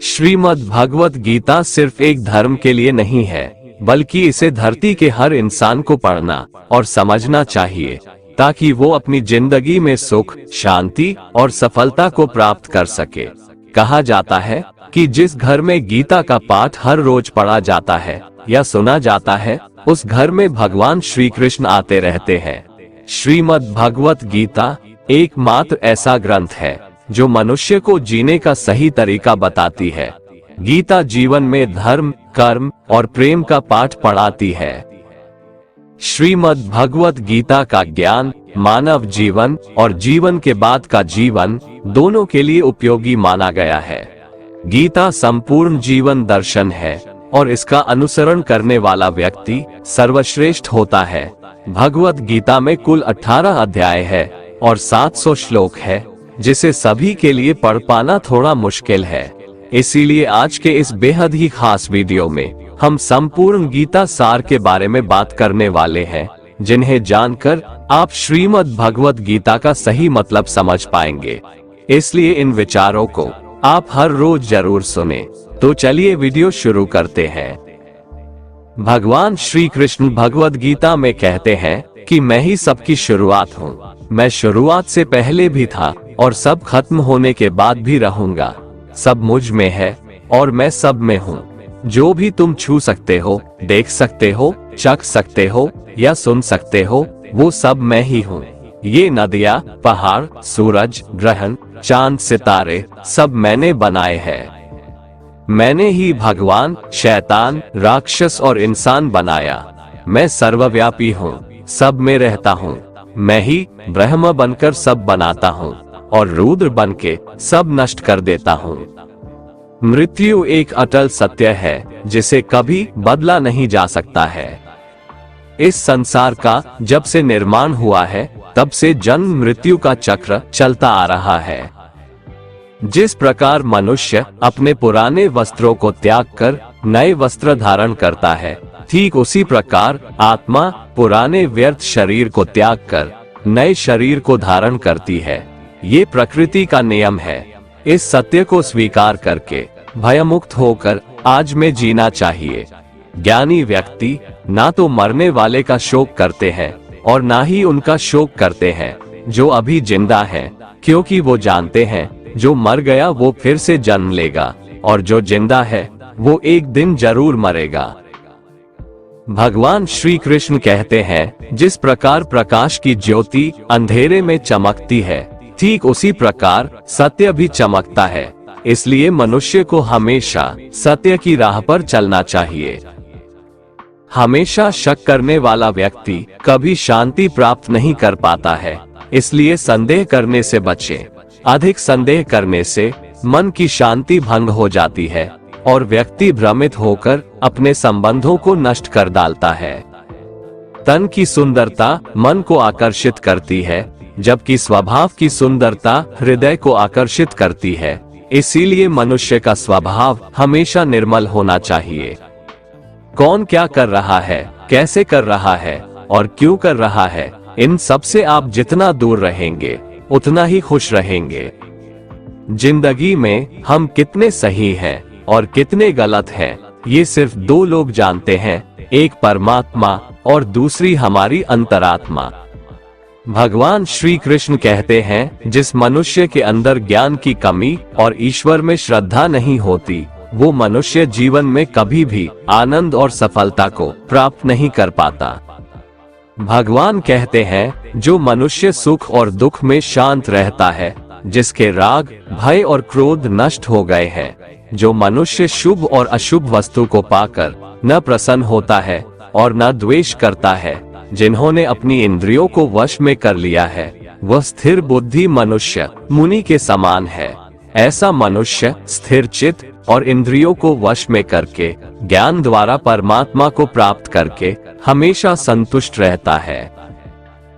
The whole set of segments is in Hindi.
श्रीमद् भगवत गीता सिर्फ एक धर्म के लिए नहीं है, बल्कि इसे धरती के हर इंसान को पढ़ना और समझना चाहिए, ताकि वो अपनी जिंदगी में सुख, शांति और सफलता को प्राप्त कर सके। कहा जाता है कि जिस घर में गीता का पाठ हर रोज पढ़ा जाता है या सुना जाता है, उस घर में भगवान श्री कृष्ण आते रहते हैं। श्रीमद् भगवत गीता एकमात्र ऐसा ग्रंथ है जो मनुष्य को जीने का सही तरीका बताती है। गीता जीवन में धर्म, कर्म और प्रेम का पाठ पढ़ाती है। श्रीमद् भगवत गीता का ज्ञान मानव जीवन और जीवन के बाद का जीवन दोनों के लिए उपयोगी माना गया है। गीता संपूर्ण जीवन दर्शन है और इसका अनुसरण करने वाला व्यक्ति सर्वश्रेष्ठ होता है। भगवत गीता में कुल 18 अध्याय है और 700 श्लोक है, जिसे सभी के लिए पढ़ पाना थोड़ा मुश्किल है। इसीलिए आज के इस बेहद ही खास वीडियो में हम संपूर्ण गीता सार के बारे में बात करने वाले हैं, जिन्हें जानकर आप श्रीमद् भगवत गीता का सही मतलब समझ पाएंगे। इसलिए इन विचारों को आप हर रोज जरूर सुने। तो चलिए वीडियो शुरू करते हैं। भगवान श्री कृष्ण भगवत गीता में कहते हैं कि मैं ही सबकी शुरुआत हूँ। मैं शुरुआत से पहले भी था और सब खत्म होने के बाद भी रहूंगा। सब मुझ में है और मैं सब में हूँ। जो भी तुम छू सकते हो, देख सकते हो, चख सकते हो या सुन सकते हो, वो सब मैं ही हूँ। ये नदियाँ, पहाड़, सूरज, ग्रहण, चांद, सितारे सब मैंने बनाए हैं। मैंने ही भगवान, शैतान, राक्षस और इंसान बनाया। मैं सर्वव्यापी हूँ, सब में रहता हूँ। मैं ही ब्रह्म बनकर सब बनाता हूँ और रुद्र बनके सब नष्ट कर देता हूँ। मृत्यु एक अटल सत्य है जिसे कभी बदला नहीं जा सकता है। इस संसार का जब से निर्माण हुआ है, तब से जन्म मृत्यु का चक्र चलता आ रहा है। जिस प्रकार मनुष्य अपने पुराने वस्त्रों को त्याग कर नए वस्त्र धारण करता है, ठीक उसी प्रकार आत्मा पुराने व्यर्थ शरीर को त्याग कर नए शरीर को धारण करती है। ये प्रकृति का नियम है। इस सत्य को स्वीकार करके भयमुक्त होकर आज में जीना चाहिए। ज्ञानी व्यक्ति ना तो मरने वाले का शोक करते हैं और ना ही उनका शोक करते हैं जो अभी जिंदा है, क्योंकि वो जानते हैं जो मर गया वो फिर से जन्म लेगा और जो जिंदा है वो एक दिन जरूर मरेगा। भगवान श्री कृष्ण कहते हैं, जिस प्रकार प्रकाश की ज्योति अंधेरे में चमकती है, ठीक उसी प्रकार सत्य भी चमकता है। इसलिए मनुष्य को हमेशा सत्य की राह पर चलना चाहिए। हमेशा शक करने वाला व्यक्ति कभी शांति प्राप्त नहीं कर पाता है। इसलिए संदेह करने से बचें। अधिक संदेह करने से मन की शांति भंग हो जाती है और व्यक्ति भ्रमित होकर अपने संबंधों को नष्ट कर डालता है। तन की सुंदरता मन को आकर्षित करती है, जबकि स्वभाव की सुंदरता हृदय को आकर्षित करती है। इसीलिए मनुष्य का स्वभाव हमेशा निर्मल होना चाहिए। कौन क्या कर रहा है, कैसे कर रहा है और क्यों कर रहा है, इन सब से आप जितना दूर रहेंगे उतना ही खुश रहेंगे। जिंदगी में हम कितने सही हैं और कितने गलत हैं, ये सिर्फ दो लोग जानते हैं, एक परमात्मा और दूसरी हमारी अंतरात्मा। भगवान श्री कृष्ण कहते हैं, जिस मनुष्य के अंदर ज्ञान की कमी और ईश्वर में श्रद्धा नहीं होती, वो मनुष्य जीवन में कभी भी आनंद और सफलता को प्राप्त नहीं कर पाता। भगवान कहते हैं, जो मनुष्य सुख और दुख में शांत रहता है, जिसके राग, भय और क्रोध नष्ट हो गए हैं, जो मनुष्य शुभ और अशुभ वस्तु को पाकर न प्रसन्न होता है और न द्वेष करता है, जिन्होंने अपनी इंद्रियों को वश में कर लिया है, वह स्थिर बुद्धि मनुष्य मुनि के समान है। ऐसा मनुष्य स्थिर चित्त और इंद्रियों को वश में करके ज्ञान द्वारा परमात्मा को प्राप्त करके हमेशा संतुष्ट रहता है।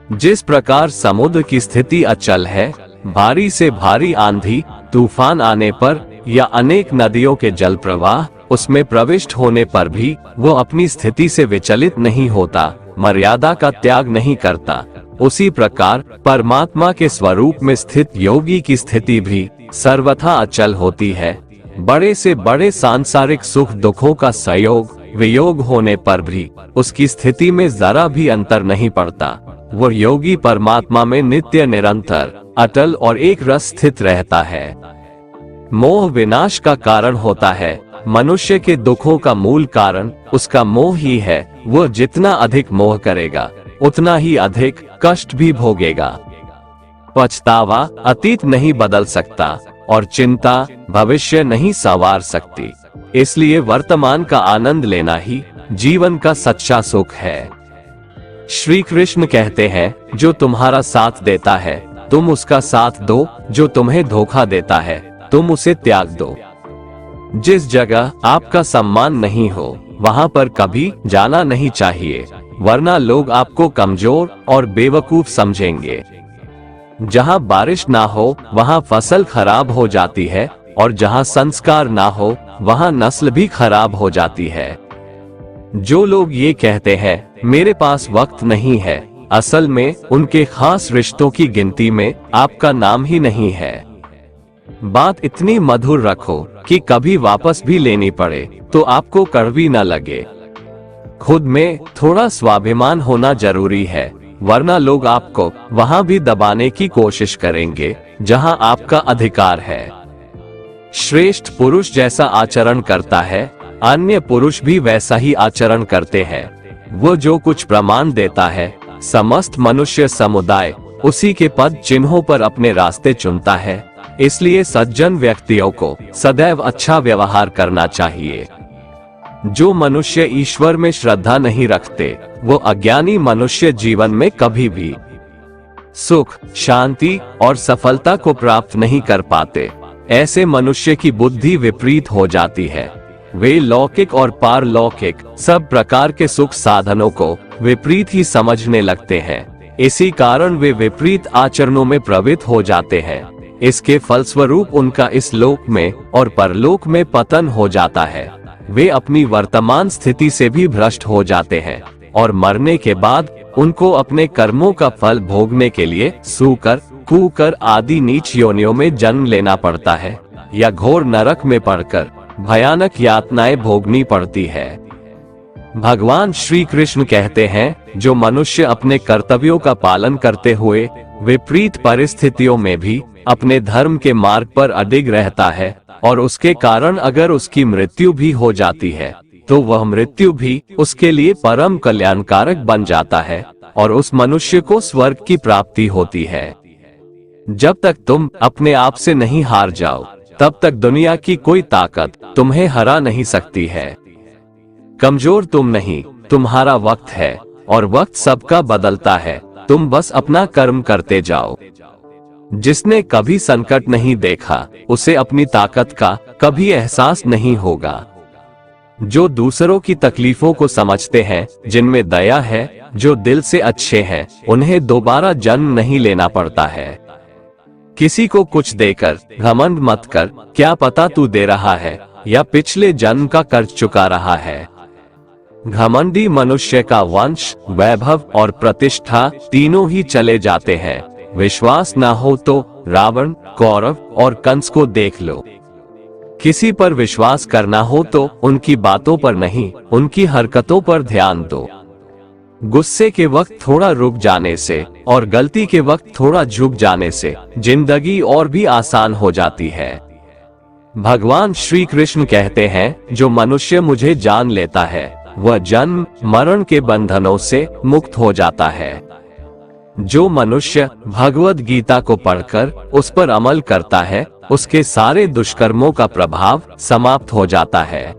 जिस प्रकार समुद्र की स्थिति अचल है, भारी से भारी आंधी तूफान आने पर या अनेक नदियों के जल प्रवाह उसमें प्रविष्ट होने पर भी वो अपनी स्थिति से विचलित नहीं होता, मर्यादा का त्याग नहीं करता, उसी प्रकार परमात्मा के स्वरूप में स्थित योगी की स्थिति भी सर्वथा अचल होती है। बड़े से बड़े सांसारिक सुख दुखों का संयोग वियोग होने पर भी उसकी स्थिति में जरा भी अंतर नहीं पड़ता। वह योगी परमात्मा में नित्य निरंतर अटल और एक रस स्थित रहता है। मोह विनाश का कारण होता है। मनुष्य के दुखों का मूल कारण उसका मोह ही है। वह जितना अधिक मोह करेगा उतना ही अधिक कष्ट भी भोगेगा। पछतावा अतीत नहीं बदल सकता और चिंता भविष्य नहीं संवार सकती। इसलिए वर्तमान का आनंद लेना ही जीवन का सच्चा सुख है। श्री कृष्ण कहते हैं, जो तुम्हारा साथ देता है तुम उसका साथ दो, जो तुम्हें धोखा देता है तुम उसे त्याग दो। जिस जगह आपका सम्मान नहीं हो वहां पर कभी जाना नहीं चाहिए, वरना लोग आपको कमजोर और बेवकूफ समझेंगे। जहां बारिश ना हो वहां फसल खराब हो जाती है और जहां संस्कार ना हो वहां नस्ल भी खराब हो जाती है। जो लोग ये कहते हैं मेरे पास वक्त नहीं है, असल में उनके खास रिश्तों की गिनती में आपका नाम ही नहीं है। बात इतनी मधुर रखो कि कभी वापस भी लेनी पड़े तो आपको कड़वी न लगे। खुद में थोड़ा स्वाभिमान होना जरूरी है, वरना लोग आपको वहां भी दबाने की कोशिश करेंगे जहां आपका अधिकार है। श्रेष्ठ पुरुष जैसा आचरण करता है अन्य पुरुष भी वैसा ही आचरण करते हैं। वो जो कुछ प्रमाण देता है समस्त मनुष्य समुदाय उसी के पद चिन्हों पर अपने रास्ते चुनता है। इसलिए सज्जन व्यक्तियों को सदैव अच्छा व्यवहार करना चाहिए। जो मनुष्य ईश्वर में श्रद्धा नहीं रखते वो अज्ञानी मनुष्य जीवन में कभी भी सुख शांति और सफलता को प्राप्त नहीं कर पाते। ऐसे मनुष्य की बुद्धि विपरीत हो जाती है। वे लौकिक और पारलौकिक सब प्रकार के सुख साधनों को विपरीत ही समझने लगते हैं। इसी कारण वे विपरीत आचरणों में प्रवृत्त हो जाते हैं। इसके फलस्वरूप उनका इस लोक में और परलोक में पतन हो जाता है। वे अपनी वर्तमान स्थिति से भी भ्रष्ट हो जाते हैं और मरने के बाद उनको अपने कर्मों का फल भोगने के लिए सूकर कूकर आदि नीच योनियों में जन्म लेना पड़ता है या घोर नरक में पड़कर भयानक यातनाएं भोगनी पड़ती है। भगवान श्री कृष्ण कहते हैं, जो मनुष्य अपने कर्तव्यों का पालन करते हुए विपरीत परिस्थितियों में भी अपने धर्म के मार्ग पर अडिग रहता है और उसके कारण अगर उसकी मृत्यु भी हो जाती है तो वह मृत्यु भी उसके लिए परम कल्याणकारक बन जाता है और उस मनुष्य को स्वर्ग की प्राप्ति होती है। जब तक तुम अपने आप से नहीं हार जाओ तब तक दुनिया की कोई ताकत तुम्हें हरा नहीं सकती है। कमजोर तुम नहीं, तुम्हारा वक्त है और वक्त सबका बदलता है। तुम बस अपना कर्म करते जाओ। जिसने कभी संकट नहीं देखा उसे अपनी ताकत का कभी एहसास नहीं होगा। जो दूसरों की तकलीफों को समझते हैं, जिनमें दया है, जो दिल से अच्छे हैं, उन्हें दोबारा जन्म नहीं लेना पड़ता है। किसी को कुछ देकर घमंड मत कर, क्या पता तू दे रहा है या पिछले जन्म का कर्ज चुका रहा है। घमंडी मनुष्य का वंश वैभव और प्रतिष्ठा तीनों ही चले जाते हैं। विश्वास ना हो तो रावण कौरव और कंस को देख लो। किसी पर विश्वास करना हो तो उनकी बातों पर नहीं, उनकी हरकतों पर ध्यान दो। गुस्से के वक्त थोड़ा रुक जाने से और गलती के वक्त थोड़ा झुक जाने से जिंदगी और भी आसान हो जाती है। भगवान श्री कृष्ण कहते हैं, जो मनुष्य मुझे जान लेता है वह जन्म मरण के बंधनों से मुक्त हो जाता है। जो मनुष्य भगवद गीता को पढ़कर उस पर अमल करता है उसके सारे दुष्कर्मों का प्रभाव समाप्त हो जाता है।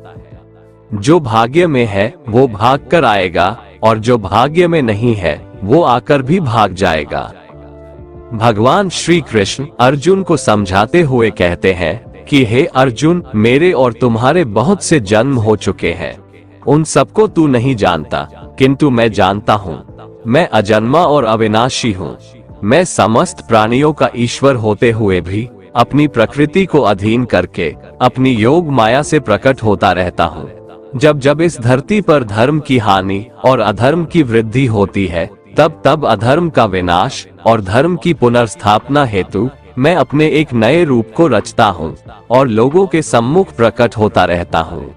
जो भाग्य में है वो भाग कर आएगा और जो भाग्य में नहीं है वो आकर भी भाग जाएगा। भगवान श्री कृष्ण अर्जुन को समझाते हुए कहते हैं कि हे अर्जुन, मेरे और तुम्हारे बहुत से जन्म हो चुके हैं। उन सबको तू नहीं जानता, किंतु मैं जानता हूँ। मैं अजन्मा और अविनाशी हूँ। मैं समस्त प्राणियों का ईश्वर होते हुए भी अपनी प्रकृति को अधीन करके अपनी योग माया से प्रकट होता रहता हूँ। जब जब इस धरती पर धर्म की हानि और अधर्म की वृद्धि होती है तब तब अधर्म का विनाश और धर्म की पुनर्स्थापना हेतु मैं अपने एक नए रूप को रचता हूँ और लोगों के सम्मुख प्रकट होता रहता हूँ।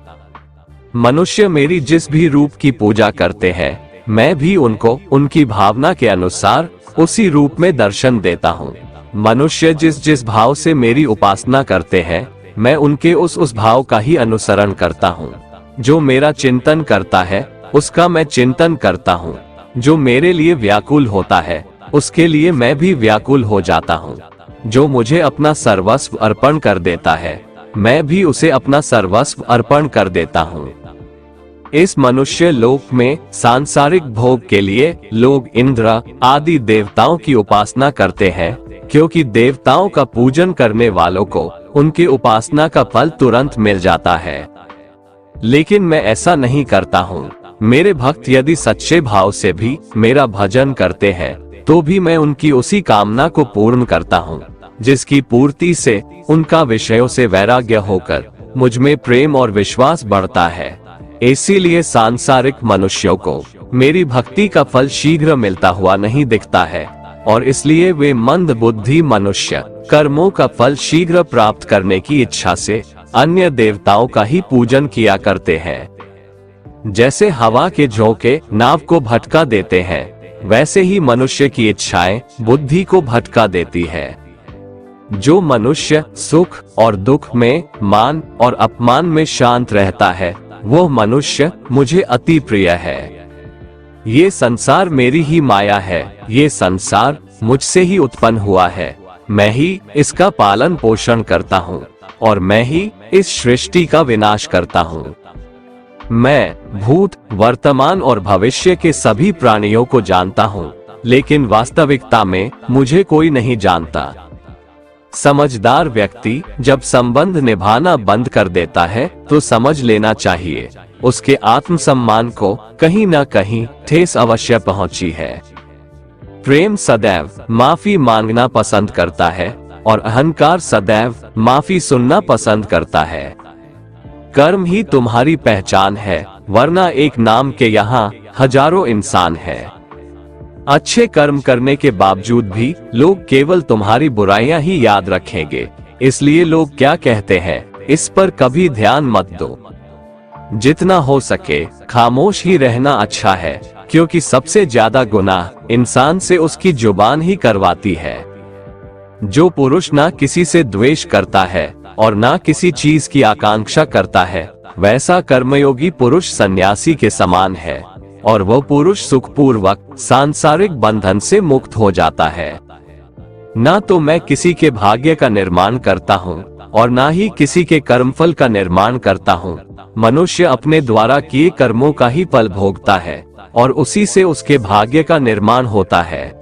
मनुष्य मेरी जिस भी रूप की पूजा करते हैं, मैं भी उनको उनकी भावना के अनुसार उसी रूप में दर्शन देता हूँ। मनुष्य जिस जिस भाव से मेरी उपासना करते हैं, मैं उनके उस भाव का ही अनुसरण करता हूँ। जो मेरा चिंतन करता है, उसका मैं चिंतन करता हूँ। जो मेरे लिए व्याकुल होता है, उसके लिए मैं भी व्याकुल हो जाता हूँ। जो मुझे अपना सर्वस्व अर्पण कर देता है, मैं भी उसे अपना सर्वस्व अर्पण कर देता हूँ। इस मनुष्य लोक में सांसारिक भोग के लिए लोग इंद्र आदि देवताओं की उपासना करते हैं, क्योंकि देवताओं का पूजन करने वालों को उनकी उपासना का फल तुरंत मिल जाता है। लेकिन मैं ऐसा नहीं करता हूँ। मेरे भक्त यदि सच्चे भाव से भी मेरा भजन करते हैं, तो भी मैं उनकी उसी कामना को पूर्ण करता हूँ, जिसकी पूर्ति से उनका विषयों से वैराग्य होकर मुझ में प्रेम और विश्वास बढ़ता है। इसीलिए सांसारिक मनुष्यों को मेरी भक्ति का फल शीघ्र मिलता हुआ नहीं दिखता है, और इसलिए वे मंद बुद्धि मनुष्य कर्मों का फल शीघ्र प्राप्त करने की इच्छा से अन्य देवताओं का ही पूजन किया करते हैं। जैसे हवा के झोंके नाव को भटका देते हैं, वैसे ही मनुष्य की इच्छाएं बुद्धि को भटका देती है। जो मनुष्य सुख और दुख में, मान और अपमान में शांत रहता है, वो मनुष्य मुझे अति प्रिय है। ये संसार मेरी ही माया है। ये संसार मुझसे ही उत्पन्न हुआ है। मैं ही इसका पालन पोषण करता हूँ और मैं ही इस सृष्टि का विनाश करता हूँ। मैं भूत, वर्तमान और भविष्य के सभी प्राणियों को जानता हूँ, लेकिन वास्तविकता में मुझे कोई नहीं जानता। समझदार व्यक्ति जब संबंध निभाना बंद कर देता है, तो समझ लेना चाहिए उसके आत्मसम्मान को कहीं न कहीं ठेस अवश्य पहुंची है। प्रेम सदैव माफी मांगना पसंद करता है और अहंकार सदैव माफी सुनना पसंद करता है। कर्म ही तुम्हारी पहचान है, वरना एक नाम के यहाँ हजारों इंसान है। अच्छे कर्म करने के बावजूद भी लोग केवल तुम्हारी बुराइयां ही याद रखेंगे। इसलिए लोग क्या कहते हैं, इस पर कभी ध्यान मत दो। जितना हो सके खामोश ही रहना अच्छा है, क्योंकि सबसे ज्यादा गुनाह इंसान से उसकी जुबान ही करवाती है। जो पुरुष ना किसी से द्वेष करता है और ना किसी चीज की आकांक्षा करता है, वैसा कर्मयोगी पुरुष सन्यासी के समान है, और वह पुरुष सुखपूर्वक सांसारिक बंधन से मुक्त हो जाता है। ना तो मैं किसी के भाग्य का निर्माण करता हूँ और ना ही किसी के कर्मफल का निर्माण करता हूँ। मनुष्य अपने द्वारा किए कर्मों का ही फल भोगता है और उसी से उसके भाग्य का निर्माण होता है।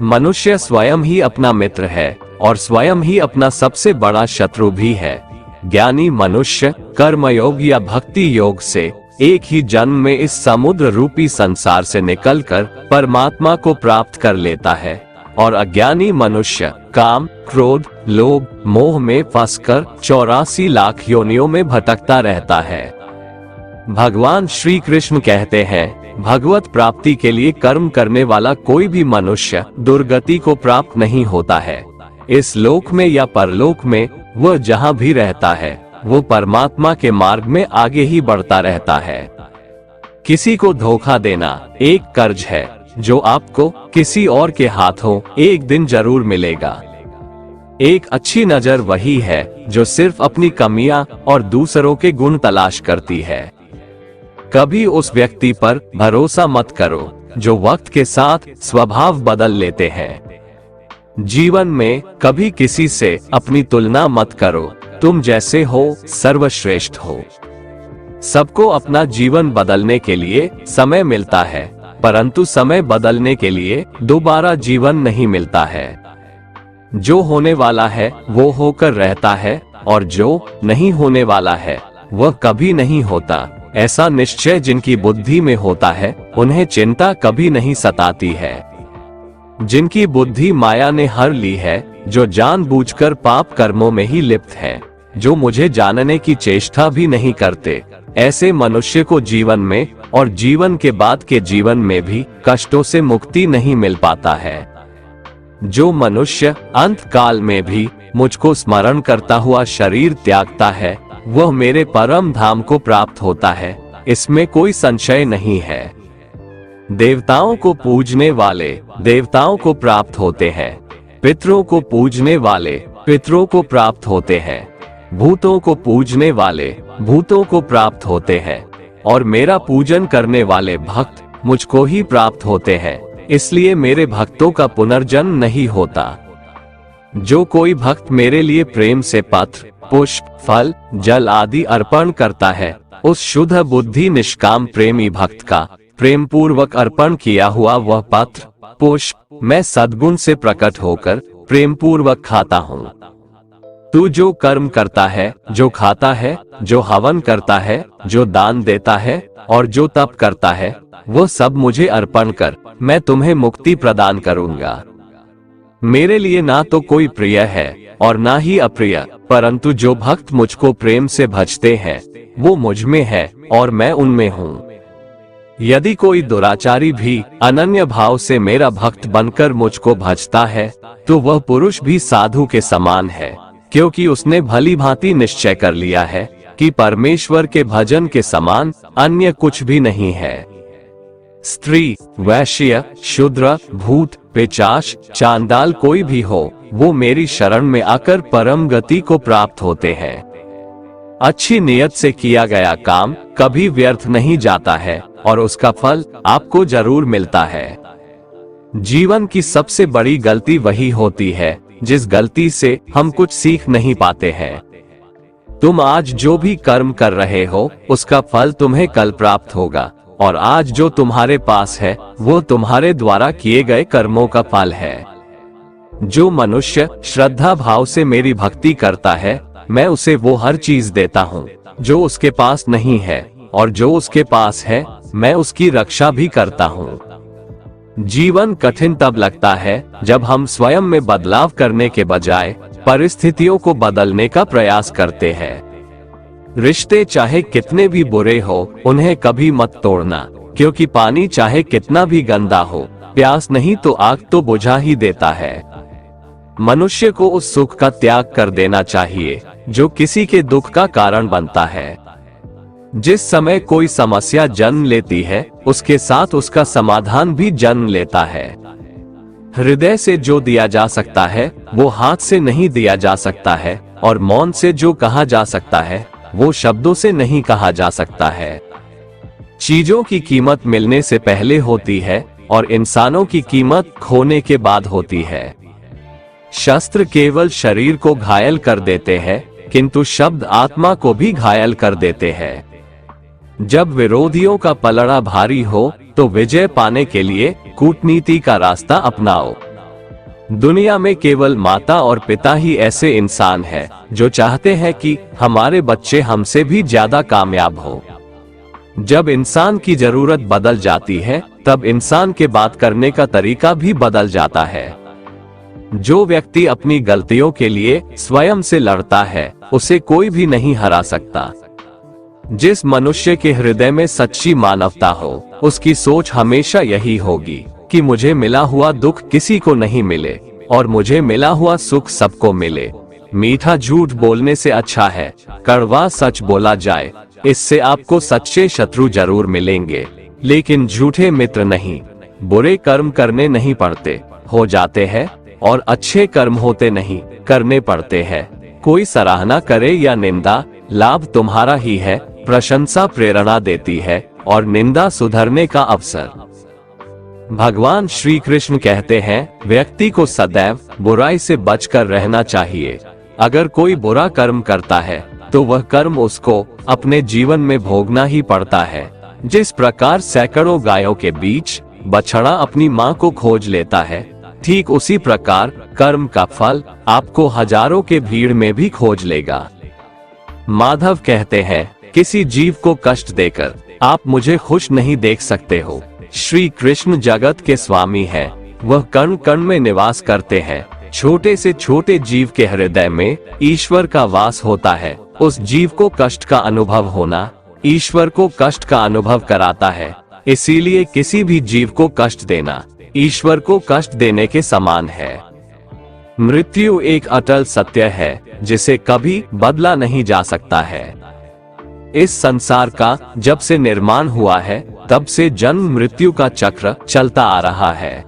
मनुष्य स्वयं ही अपना मित्र है और स्वयं ही अपना सबसे बड़ा शत्रु भी है। ज्ञानी मनुष्य कर्मयोग या भक्ति योग से एक ही जन्म में इस समुद्र रूपी संसार से निकलकर परमात्मा को प्राप्त कर लेता है, और अज्ञानी मनुष्य काम, क्रोध, लोभ, मोह में फंसकर 84 लाख योनियों में भटकता रहता है। भगवान श्री कृष्ण कहते हैं, भगवत प्राप्ति के लिए कर्म करने वाला कोई भी मनुष्य दुर्गति को प्राप्त नहीं होता है। इस लोक में या परलोक में वह जहाँ भी रहता है, वो परमात्मा के मार्ग में आगे ही बढ़ता रहता है। किसी को धोखा देना एक कर्ज है, जो आपको किसी और के हाथों एक दिन जरूर मिलेगा। एक अच्छी नजर वही है जो सिर्फ अपनी कमियां और दूसरों के गुण तलाश करती है। कभी उस व्यक्ति पर भरोसा मत करो जो वक्त के साथ स्वभाव बदल लेते हैं। जीवन में कभी किसी से अपनी तुलना मत करो। तुम जैसे हो सर्वश्रेष्ठ हो। सबको अपना जीवन बदलने के लिए समय मिलता है, परंतु समय बदलने के लिए दोबारा जीवन नहीं मिलता है। जो होने वाला है वो होकर रहता है, और जो नहीं होने वाला है वह कभी नहीं होता। ऐसा निश्चय जिनकी बुद्धि में होता है, उन्हें चिंता कभी नहीं सताती है। जिनकी बुद्धि माया ने हर ली है, जो जानबूझकर पाप कर्मों में ही लिप्त हैं, जो मुझे जानने की चेष्टा भी नहीं करते, ऐसे मनुष्य को जीवन में और जीवन के बाद के जीवन में भी कष्टों से मुक्ति नहीं मिल पाता है। जो मनुष्य अंत काल में भी मुझको स्मरण करता हुआ शरीर त्यागता है, वह मेरे परम धाम को प्राप्त होता है, इसमें कोई संशय नहीं है। देवताओं को पूजने वाले देवताओं को प्राप्त होते हैं, पितरों को पूजने वाले पितरों को प्राप्त होते हैं, भूतों को पूजने वाले भूतों को प्राप्त होते हैं, और मेरा पूजन करने वाले भक्त मुझको ही प्राप्त होते हैं, इसलिए मेरे भक्तों का पुनर्जन्म नहीं होता। जो कोई भक्त मेरे लिए प्रेम से पत्र, पुष्प, फल, जल आदि अर्पण करता है, उस शुद्ध बुद्धि निष्काम प्रेमी भक्त का प्रेम पूर्वक अर्पण किया हुआ वह पत्र, पुष्प मैं सद्गुण से प्रकट होकर प्रेम पूर्वक खाता हूँ। तू जो कर्म करता है, जो खाता है, जो हवन करता है, जो दान देता है और जो तप करता है, वो सब मुझे अर्पण कर, मैं तुम्हें मुक्ति प्रदान करूंगा। मेरे लिए ना तो कोई प्रिय है और ना ही अप्रिय, परंतु जो भक्त मुझको प्रेम से भजते हैं वो मुझ में है और मैं उनमें हूँ। यदि कोई दुराचारी भी अनन्य भाव से मेरा भक्त बनकर मुझको भजता है, तो वह पुरुष भी साधु के समान है, क्योंकि उसने भली भांति निश्चय कर लिया है कि परमेश्वर के भजन के समान अन्य कुछ भी नहीं है। स्त्री, वैश्य, शूद्र, भूत, पिशाच, चांडाल कोई भी हो, वो मेरी शरण में आकर परम गति को प्राप्त होते हैं। अच्छी नियत से किया गया काम कभी व्यर्थ नहीं जाता है और उसका फल आपको जरूर मिलता है। जीवन की सबसे बड़ी गलती वही होती है जिस गलती से हम कुछ सीख नहीं पाते हैं। तुम आज जो भी कर्म कर रहे हो, उसका फल तुम्हें कल प्राप्त होगा, और आज जो तुम्हारे पास है वो तुम्हारे द्वारा किए गए कर्मों का फल है। जो मनुष्य श्रद्धा भाव से मेरी भक्ति करता है, मैं उसे वो हर चीज देता हूँ जो उसके पास नहीं है, और जो उसके पास है मैं उसकी रक्षा भी करता हूँ। जीवन कठिन तब लगता है जब हम स्वयं में बदलाव करने के बजाय परिस्थितियों को बदलने का प्रयास करते हैं। रिश्ते चाहे कितने भी बुरे हो, उन्हें कभी मत तोड़ना, क्योंकि पानी चाहे कितना भी गंदा हो, प्यास नहीं तो आग तो बुझा ही देता है। मनुष्य को उस सुख का त्याग कर देना चाहिए जो किसी के दुख का कारण बनता है। जिस समय कोई समस्या जन्म लेती है, उसके साथ उसका समाधान भी जन्म लेता है। हृदय से जो दिया जा सकता है वो हाथ से नहीं दिया जा सकता है, और मौन से जो कहा जा सकता है वो शब्दों से नहीं कहा जा सकता है। चीजों की कीमत मिलने से पहले होती है और इंसानों की कीमत खोने के बाद होती है। शस्त्र केवल शरीर को घायल कर देते हैं, किंतु शब्द आत्मा को भी घायल कर देते हैं। जब विरोधियों का पलड़ा भारी हो तो विजय पाने के लिए कूटनीति का रास्ता अपनाओ। दुनिया में केवल माता और पिता ही ऐसे इंसान हैं जो चाहते हैं कि हमारे बच्चे हमसे भी ज्यादा कामयाब हो। जब इंसान की जरूरत बदल जाती है, तब इंसान के बात करने का तरीका भी बदल जाता है। जो व्यक्ति अपनी गलतियों के लिए स्वयं से लड़ता है, उसे कोई भी नहीं हरा सकता। जिस मनुष्य के हृदय में सच्ची मानवता हो, उसकी सोच हमेशा यही होगी कि मुझे मिला हुआ दुख किसी को नहीं मिले और मुझे मिला हुआ सुख सबको मिले। मीठा झूठ बोलने से अच्छा है कड़वा सच बोला जाए। इससे आपको सच्चे शत्रु जरूर मिलेंगे, लेकिन झूठे मित्र नहीं। बुरे कर्म करने नहीं पड़ते, हो जाते हैं, और अच्छे कर्म होते नहीं, करने पड़ते हैं। कोई सराहना करे या निंदा, लाभ तुम्हारा ही है। प्रशंसा प्रेरणा देती है और निंदा सुधरने का अवसर। भगवान श्री कृष्ण कहते हैं, व्यक्ति को सदैव बुराई से बचकर रहना चाहिए। अगर कोई बुरा कर्म करता है तो वह कर्म उसको अपने जीवन में भोगना ही पड़ता है। जिस प्रकार सैकड़ों गायों के बीच बछड़ा अपनी माँ को खोज लेता है, ठीक उसी प्रकार कर्म का फल आपको हजारों के भीड़ में भी खोज लेगा। माधव कहते हैं, किसी जीव को कष्ट देकर आप मुझे खुश नहीं देख सकते हो। श्री कृष्ण जगत के स्वामी हैं, वह कण कण में निवास करते हैं। छोटे से छोटे जीव के हृदय में ईश्वर का वास होता है। उस जीव को कष्ट का अनुभव होना ईश्वर को कष्ट का अनुभव कराता है। इसीलिए किसी भी जीव को कष्ट देना ईश्वर को कष्ट देने के समान है। मृत्यु एक अटल सत्य है जिसे कभी बदला नहीं जा सकता है। इस संसार का जब से निर्माण हुआ है तब से जन्म मृत्यु का चक्र चलता आ रहा है।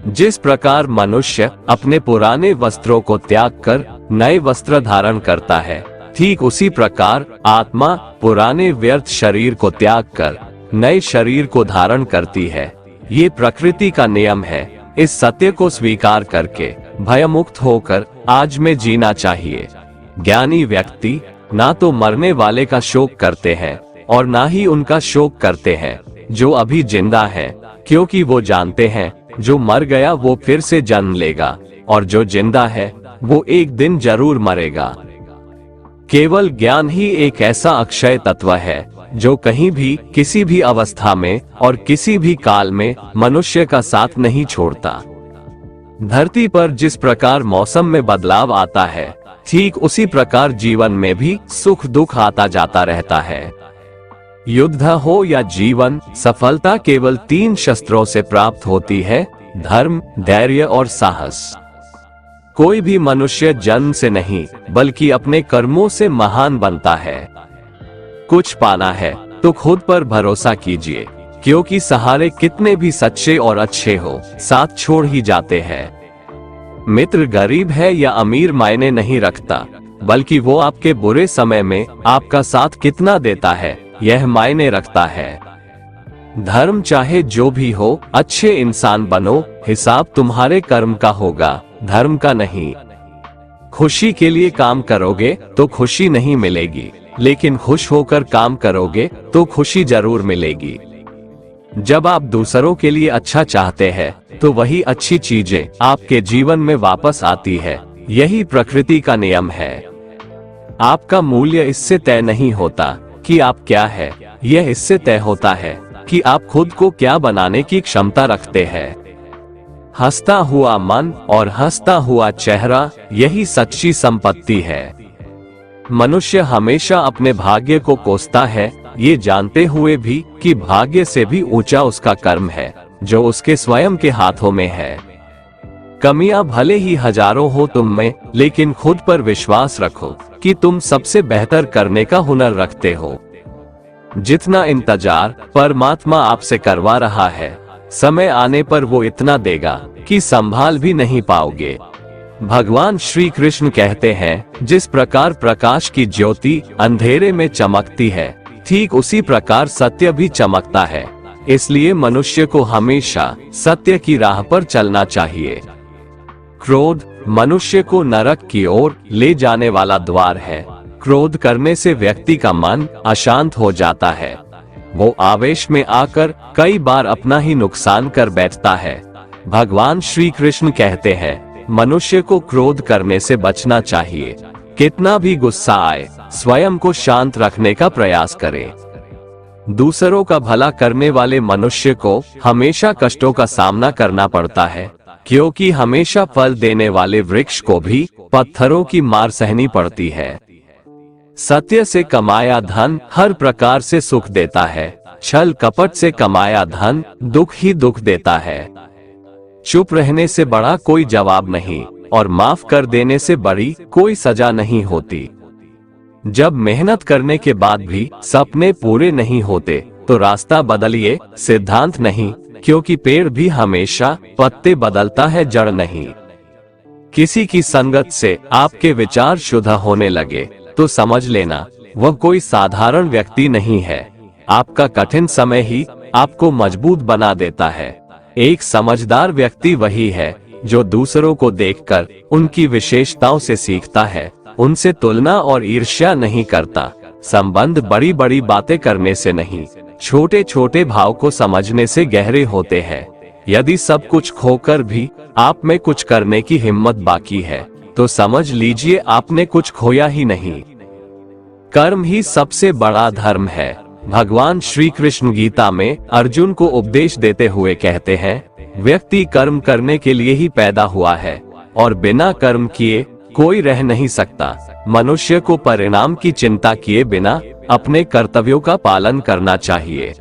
जिस प्रकार मनुष्य अपने पुराने वस्त्रों को त्याग कर नए वस्त्र धारण करता है, ठीक उसी प्रकार आत्मा पुराने व्यर्थ शरीर को त्याग कर नए शरीर को धारण करती है। ये प्रकृति का नियम है। इस सत्य को स्वीकार करके भयमुक्त होकर आज में जीना चाहिए। ज्ञानी व्यक्ति ना तो मरने वाले का शोक करते हैं और ना ही उनका शोक करते हैं जो अभी जिंदा है, क्योंकि वो जानते हैं जो मर गया वो फिर से जन्म लेगा और जो जिंदा है वो एक दिन जरूर मरेगा। केवल ज्ञान ही एक ऐसा अक्षय तत्व है जो कहीं भी किसी भी अवस्था में और किसी भी काल में मनुष्य का साथ नहीं छोड़ता। धरती पर जिस प्रकार मौसम में बदलाव आता है, ठीक उसी प्रकार जीवन में भी सुख दुख आता जाता रहता है। युद्ध हो या जीवन, सफलता केवल 3 शस्त्रों से प्राप्त होती है: धर्म, धैर्य और साहस। कोई भी मनुष्य जन्म से नहीं बल्कि अपने कर्मों से महान बनता है। कुछ पाना है तो खुद पर भरोसा कीजिए, क्योंकि सहारे कितने भी सच्चे और अच्छे हो, साथ छोड़ ही जाते हैं। मित्र गरीब है या अमीर मायने नहीं रखता, बल्कि वो आपके बुरे समय में आपका साथ कितना देता है यह मायने रखता है। धर्म चाहे जो भी हो, अच्छे इंसान बनो, हिसाब तुम्हारे कर्म का होगा, धर्म का नहीं। खुशी के लिए काम करोगे तो खुशी नहीं मिलेगी, लेकिन खुश होकर काम करोगे तो खुशी जरूर मिलेगी। जब आप दूसरों के लिए अच्छा चाहते हैं तो वही अच्छी चीजें आपके जीवन में वापस आती है। यही प्रकृति का नियम है। आपका मूल्य इससे तय नहीं होता कि आप क्या है, यह इससे तय होता है कि आप खुद को क्या बनाने की क्षमता रखते हैं। हंसता हुआ मन और हंसता हुआ चेहरा, यही सच्ची संपत्ति है। मनुष्य हमेशा अपने भाग्य को कोसता है, ये जानते हुए भी कि भाग्य से भी ऊंचा उसका कर्म है जो उसके स्वयं के हाथों में है। कमियां भले ही हजारों हो तुम में, लेकिन खुद पर विश्वास रखो कि तुम सबसे बेहतर करने का हुनर रखते हो। जितना इंतजार परमात्मा आपसे करवा रहा है, समय आने पर वो इतना देगा कि संभाल भी नहीं पाओगे। भगवान श्री कृष्ण कहते हैं, जिस प्रकार प्रकाश की ज्योति अंधेरे में चमकती है, ठीक उसी प्रकार सत्य भी चमकता है। इसलिए मनुष्य को हमेशा सत्य की राह पर चलना चाहिए। क्रोध मनुष्य को नरक की ओर ले जाने वाला द्वार है। क्रोध करने से व्यक्ति का मन अशांत हो जाता है। वो आवेश में आकर कई बार अपना ही नुकसान कर बैठता है। भगवान श्री कृष्ण कहते हैं, मनुष्य को क्रोध करने से बचना चाहिए। कितना भी गुस्सा आए, स्वयं को शांत रखने का प्रयास करें। दूसरों का भला करने वाले मनुष्य को हमेशा कष्टों का सामना करना पड़ता है, क्योंकि हमेशा फल देने वाले वृक्ष को भी पत्थरों की मार सहनी पड़ती है। सत्य से कमाया धन हर प्रकार से सुख देता है, छल कपट से कमाया धन दुख ही दुख देता है। चुप रहने से बड़ा कोई जवाब नहीं और माफ कर देने से बड़ी कोई सजा नहीं होती। जब मेहनत करने के बाद भी सपने पूरे नहीं होते तो रास्ता बदलिए, सिद्धांत नहीं, क्योंकि पेड़ भी हमेशा पत्ते बदलता है, जड़ नहीं। किसी की संगत से आपके विचार शुद्ध होने लगे तो समझ लेना वह कोई साधारण व्यक्ति नहीं है। आपका कठिन समय ही आपको मजबूत बना देता है। एक समझदार व्यक्ति वही है जो दूसरों को देखकर उनकी विशेषताओं से सीखता है, उनसे तुलना और ईर्ष्या नहीं करता। संबंध बड़ी बड़ी बातें करने से नहीं, छोटे छोटे भाव को समझने से गहरे होते हैं। यदि सब कुछ खोकर भी आप में कुछ करने की हिम्मत बाकी है तो समझ लीजिए आपने कुछ खोया ही नहीं। कर्म ही सबसे बड़ा धर्म है। भगवान श्री कृष्ण गीता में अर्जुन को उपदेश देते हुए कहते हैं, व्यक्ति कर्म करने के लिए ही पैदा हुआ है और बिना कर्म किए कोई रह नहीं सकता। मनुष्य को परिणाम की चिंता किए बिना अपने कर्तव्यों का पालन करना चाहिए।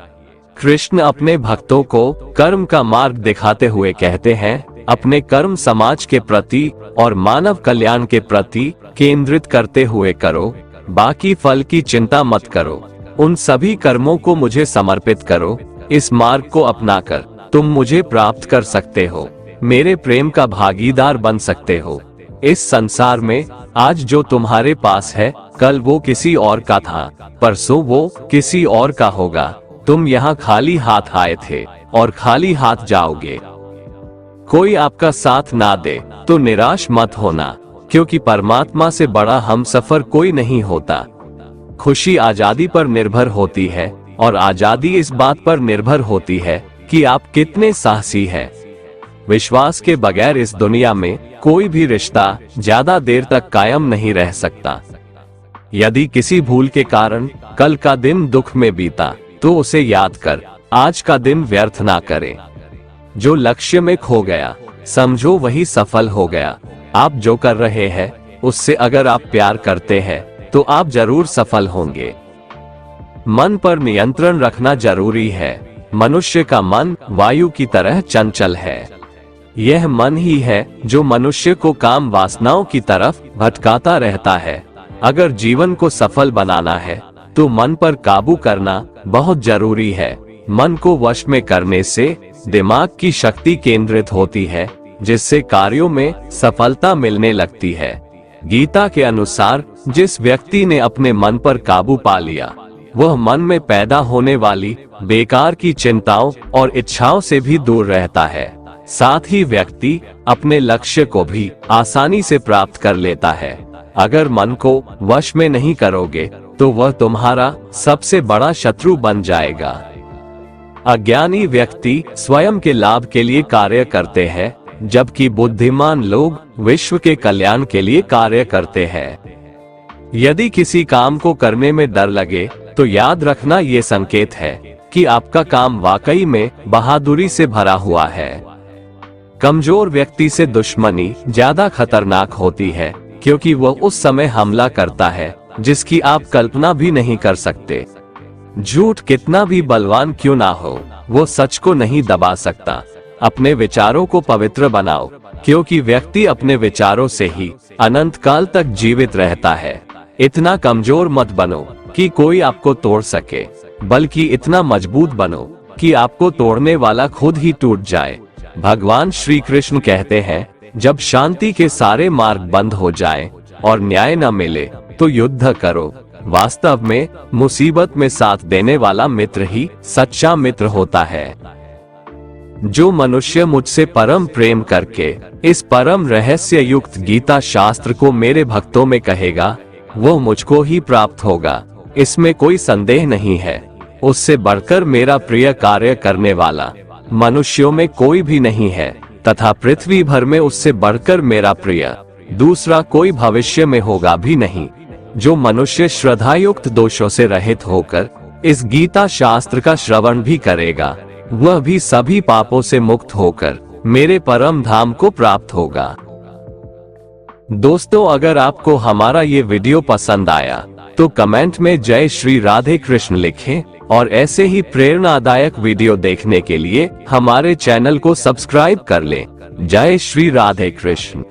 कृष्ण अपने भक्तों को कर्म का मार्ग दिखाते हुए कहते हैं, अपने कर्म समाज के प्रति और मानव कल्याण के प्रति केंद्रित करते हुए करो, बाकी फल की चिंता मत करो। उन सभी कर्मों को मुझे समर्पित करो। इस मार्ग को अपनाकर तुम मुझे प्राप्त कर सकते हो, मेरे प्रेम का भागीदार बन सकते हो। इस संसार में आज जो तुम्हारे पास है, कल वो किसी और का था, परसों वो किसी और का होगा। तुम यहाँ खाली हाथ आए थे और खाली हाथ जाओगे। कोई आपका साथ ना दे तो निराश मत होना, क्योंकि परमात्मा से बड़ा हमसफर कोई नहीं होता। खुशी आजादी पर निर्भर होती है और आजादी इस बात पर निर्भर होती है कि आप कितने साहसी हैं। विश्वास के बगैर इस दुनिया में कोई भी रिश्ता ज्यादा देर तक कायम नहीं रह सकता। यदि किसी भूल के कारण कल का दिन दुख में बीता, तो उसे याद कर आज का दिन व्यर्थ ना करे। जो लक्ष्य में खो गया, समझो वही सफल हो गया। आप जो कर रहे हैं, उससे अगर आप प्यार करते हैं, तो आप जरूर सफल होंगे। मन पर नियंत्रण रखना जरूरी है। मनुष्य का मन वायु की तरह चंचल है। यह मन ही है जो मनुष्य को काम वासनाओं की तरफ भटकाता रहता है। अगर जीवन को सफल बनाना है, तो मन पर काबू करना बहुत जरूरी है। मन को वश में करने से दिमाग की शक्ति केंद्रित होती है, जिससे कार्यों में सफलता मिलने लगती है। गीता के अनुसार जिस व्यक्ति ने अपने मन पर काबू पा लिया, वह मन में पैदा होने वाली बेकार की चिंताओं और इच्छाओं से भी दूर रहता है। साथ ही व्यक्ति अपने लक्ष्य को भी आसानी से प्राप्त कर लेता है। अगर मन को वश में नहीं करोगे, तो वह तुम्हारा सबसे बड़ा शत्रु बन जाएगा। अज्ञानी व्यक्ति स्वयं के लाभ के लिए कार्य करते हैं, जबकि बुद्धिमान लोग विश्व के कल्याण के लिए कार्य करते हैं। यदि किसी काम को करने में डर लगे, तो याद रखना ये संकेत है कि आपका काम वाकई में बहादुरी से भरा हुआ है। कमजोर व्यक्ति से दुश्मनी ज्यादा खतरनाक होती है, क्योंकि वह उस समय हमला करता है जिसकी आप कल्पना भी नहीं कर सकते। झूठ कितना भी बलवान क्यों ना हो, वो सच को नहीं दबा सकता। अपने विचारों को पवित्र बनाओ, क्योंकि व्यक्ति अपने विचारों से ही अनंत काल तक जीवित रहता है। इतना कमजोर मत बनो कि कोई आपको तोड़ सके, बल्कि इतना मजबूत बनो कि आपको तोड़ने वाला खुद ही टूट जाए। भगवान श्री कृष्ण कहते हैं, जब शांति के सारे मार्ग बंद हो जाएं और न्याय न मिले, तो युद्ध करो। वास्तव में मुसीबत में साथ देने वाला मित्र ही सच्चा मित्र होता है। जो मनुष्य मुझसे परम प्रेम करके इस परम रहस्य युक्त गीता शास्त्र को मेरे भक्तों में कहेगा, वो मुझको ही प्राप्त होगा। इसमें कोई संदेह नहीं है। उससे बढ़कर मेरा प्रिय कार्य करने वाला मनुष्यों में कोई भी नहीं है, तथा पृथ्वी भर में उससे बढ़कर मेरा प्रिय दूसरा कोई भविष्य में होगा भी नहीं। जो मनुष्य श्रद्धायुक्त दोषों से रहित होकर इस गीता शास्त्र का श्रवण भी करेगा, वह भी सभी पापों से मुक्त होकर मेरे परम धाम को प्राप्त होगा। दोस्तों, अगर आपको हमारा ये वीडियो पसंद आया, तो कमेंट में जय श्री राधे कृष्ण लिखें और ऐसे ही प्रेरणादायक वीडियो देखने के लिए हमारे चैनल को सब्सक्राइब कर लें। जय श्री राधे कृष्ण।